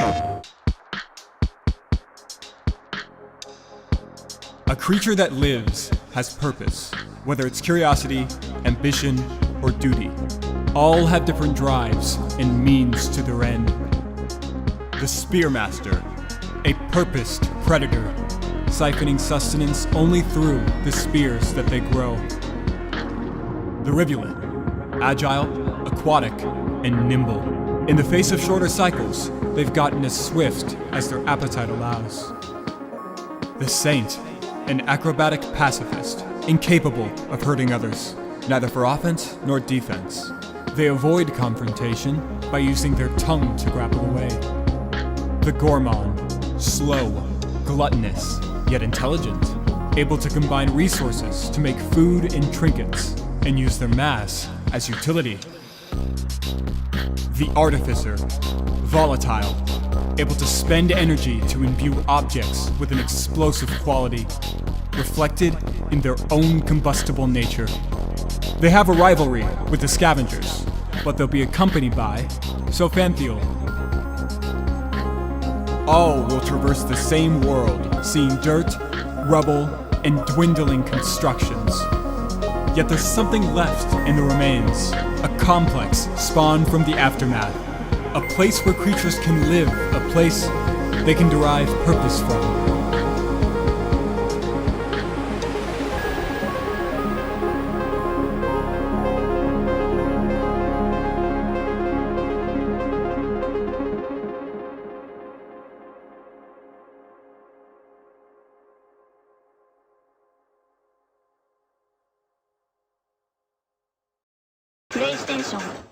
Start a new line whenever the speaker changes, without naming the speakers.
A creature that lives has purpose, whether it's curiosity, ambition, or duty. All have different drives and means to their end. The Spearmaster, a purposed predator, siphoning sustenance only through the spears that they grow. The Rivulet, agile, aquatic, and nimble. In the face of shorter cycles, they've gotten as swift as their appetite allows. The Saint, an acrobatic pacifist, incapable of hurting others, neither for offense nor defense. They avoid confrontation by using their tongue to grapple away. The Gourmand, slow, gluttonous, yet intelligent, able to combine resources to make food and trinkets, and use their mass as utility. The Artificer, volatile, able to spend energy to imbue objects with an explosive quality, reflected in their own combustible nature. They have a rivalry with the Scavengers, but they'll be accompanied by Sophanthiel. All will traverse the same world, seeing dirt, rubble, and dwindling constructions. Yet there's something left in the remains, a complex spawned from the aftermath, a place where creatures can live, a place they can derive purpose from.
PlayStation